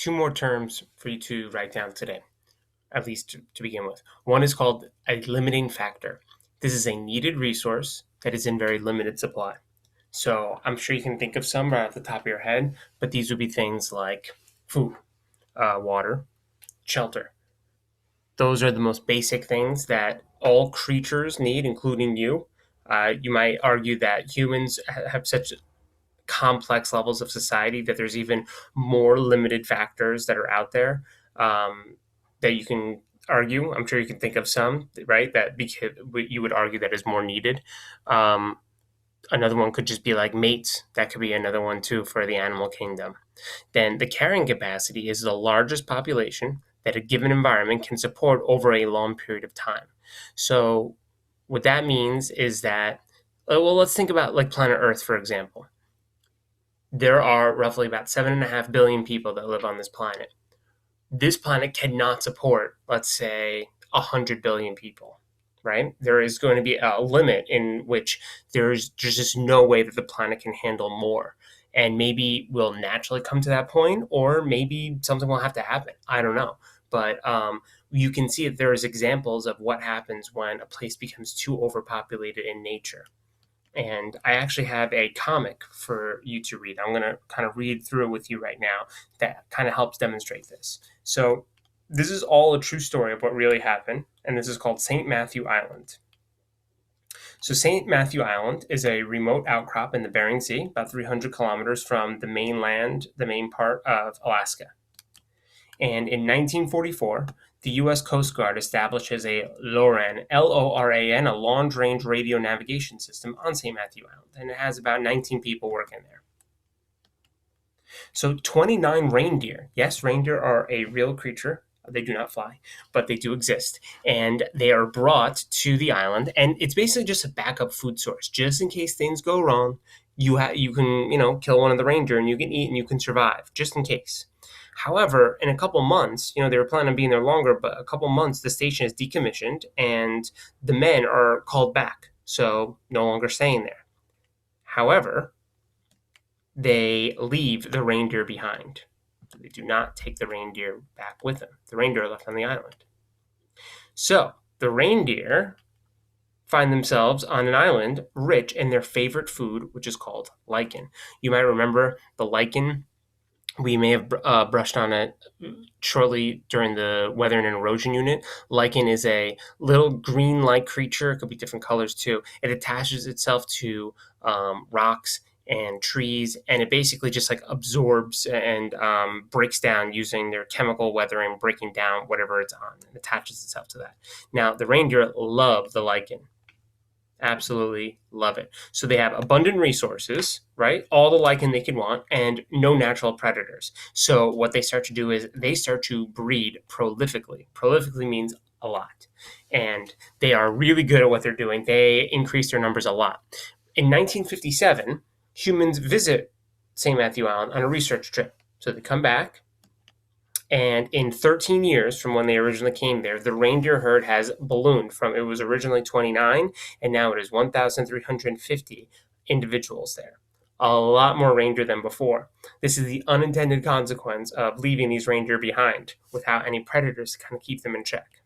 two more terms for you to write down today, at least to begin with. One is called a limiting factor. This is a needed resource that is in very limited supply. So I'm sure you can think of some right off the top of your head, but these would be things like food, water, shelter. Those are the most basic things that all creatures need, including you. You might argue that humans have such complex levels of society that there's even more limited factors that are out there that you can argue. I'm sure you can think of some, right? That you would argue that is more needed. Um, Another one could just be like mates. That could be another one too for the animal kingdom. Then the carrying capacity is the largest population that a given environment can support over a long period of time. So what that means is that, well, let's think about like planet Earth, for example. There are roughly about 7.5 billion people that live on this planet. This planet cannot support, let's say, 100 billion people, right? There is going to be a limit in which there's just no way that the planet can handle more. And maybe we'll naturally come to that point, or maybe something will have to happen. I don't know. But you can see that there's examples of what happens when a place becomes too overpopulated in nature. And I actually have a comic for you to read. I'm going to kind of read through it with you right now that kind of helps demonstrate this. So, this is all a true story of what really happened, and this is called St. Matthew Island. So, St. Matthew Island is a remote outcrop in the Bering Sea, about 300 kilometers from the mainland, the main part of Alaska. And in 1944, the U.S. Coast Guard establishes a LORAN, L-O-R-A-N, a long-range radio navigation system on St. Matthew Island, and it has about 19 people working there. So 29 reindeer, yes, reindeer are a real creature. They do not fly, but they do exist, and they are brought to the island, and it's basically just a backup food source, just in case things go wrong. You can kill one of the reindeer and you can eat and you can survive, just in case. However, in a couple months, they were planning on being there longer, but a couple months, the station is decommissioned and the men are called back, so no longer staying there. However, they leave the reindeer behind. They do not take the reindeer back with them. The reindeer are left on the island. So the reindeer find themselves on an island rich in their favorite food, which is called lichen. You might remember the lichen. We may have brushed on it shortly during the weather and erosion unit. Lichen is a little green-like creature. It could be different colors too. It attaches itself to rocks and trees, and it basically just like absorbs and breaks down using their chemical weathering, breaking down whatever it's on, and attaches itself to that. Now, the reindeer love the lichen. Absolutely love it. So they have abundant resources, right? All the lichen they can want, and no natural predators. So what they start to do is they start to breed prolifically. Prolifically means a lot. And they are really good at what they're doing. They increase their numbers a lot. In 1957, humans visit St. Matthew Island on a research trip. So they come back, and in 13 years from when they originally came there, the reindeer herd has ballooned from, it was originally 29, and now it is 1,350 individuals there. A lot more reindeer than before. This is the unintended consequence of leaving these reindeer behind without any predators to kind of keep them in check.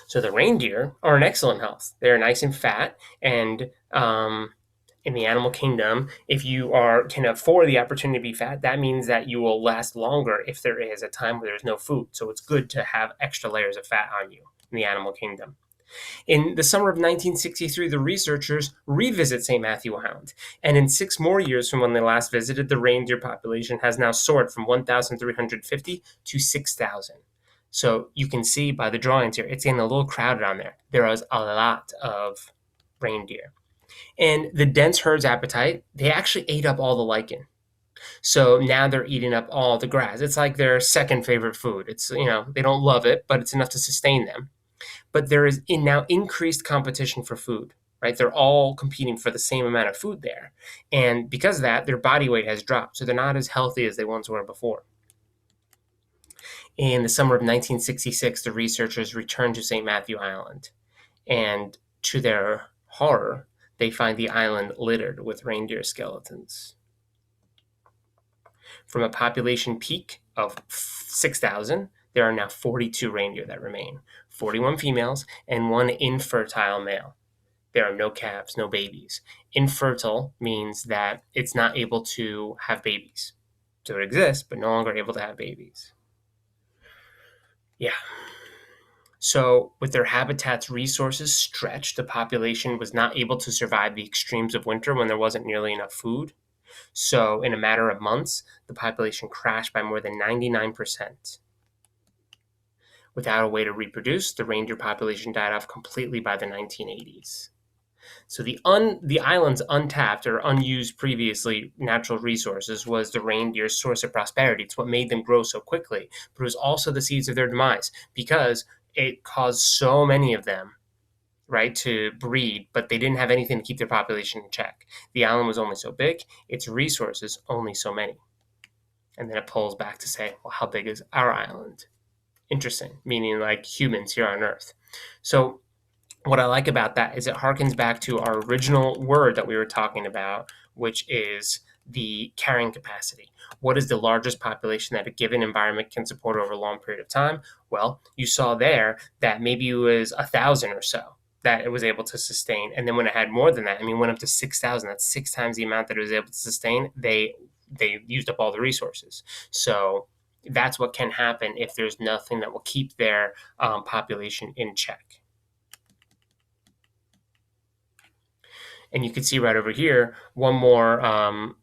So the reindeer are in excellent health. They're nice and fat, and in the animal kingdom, if you can afford the opportunity to be fat, that means that you will last longer if there is a time where there's no food. So it's good to have extra layers of fat on you in the animal kingdom. In the summer of 1963, the researchers revisit St. Matthew Island, and in 6 more years from when they last visited, the reindeer population has now soared from 1,350 to 6,000. So you can see by the drawings here, it's getting a little crowded on there. There is a lot of reindeer. And the dense herd's appetite, they actually ate up all the lichen. So now they're eating up all the grass. It's like their second favorite food. It's, they don't love it, but it's enough to sustain them. But there is now increased competition for food, right? They're all competing for the same amount of food there. And because of that, their body weight has dropped. So they're not as healthy as they once were before. In the summer of 1966, the researchers returned to St. Matthew Island. And to their horror, they find the island littered with reindeer skeletons. From a population peak of 6,000, there are now 42 reindeer that remain, 41 females and one infertile male. There are no calves, no babies. Infertile means that it's not able to have babies. So it exists, but no longer able to have babies. Yeah. So, with their habitat's resources stretched, the population was not able to survive the extremes of winter when there wasn't nearly enough food. So, in a matter of months, the population crashed by more than 99%. Without a way to reproduce, the reindeer population died off completely by the 1980s. So the island's untapped or unused previously natural resources was the reindeer's source of prosperity. It's what made them grow so quickly, but it was also the seeds of their demise because it caused so many of them, right, to breed, but they didn't have anything to keep their population in check. The island was only so big, its resources only so many. And then it pulls back to say, well, how big is our island? Interesting, meaning like humans here on Earth. So what I like about that is it harkens back to our original word that we were talking about, which is the carrying capacity. What is the largest population that a given environment can support over a long period of time? Well, you saw there that maybe it was 1,000 or so that it was able to sustain. And then when it had more than that, I mean, went up to 6,000, that's 6 times the amount that it was able to sustain. They used up all the resources. So that's what can happen if there's nothing that will keep their population in check. And you can see right over here, one more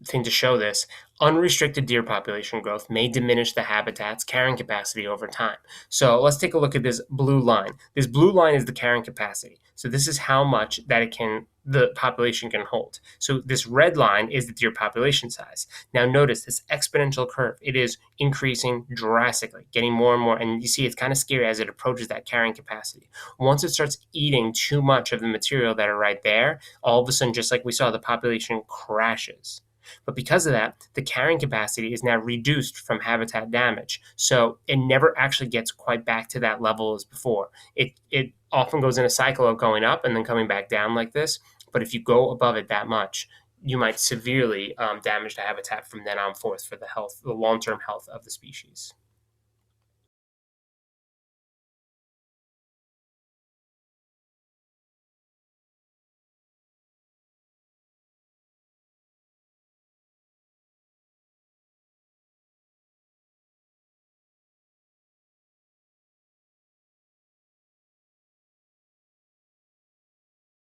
thing to show this. Unrestricted deer population growth may diminish the habitat's carrying capacity over time. So let's take a look at this blue line. This blue line is the carrying capacity. So this is how much that the population can hold. So this red line is the deer population size. Now notice this exponential curve. It is increasing drastically, getting more and more. And you see it's kind of scary as it approaches that carrying capacity. Once it starts eating too much of the material that are right there, all of a sudden, just like we saw, the population crashes. But because of that, the carrying capacity is now reduced from habitat damage. So it never actually gets quite back to that level as before. It often goes in a cycle of going up and then coming back down like this. But if you go above it that much, you might severely damage the habitat from then on forth for the long-term health of the species.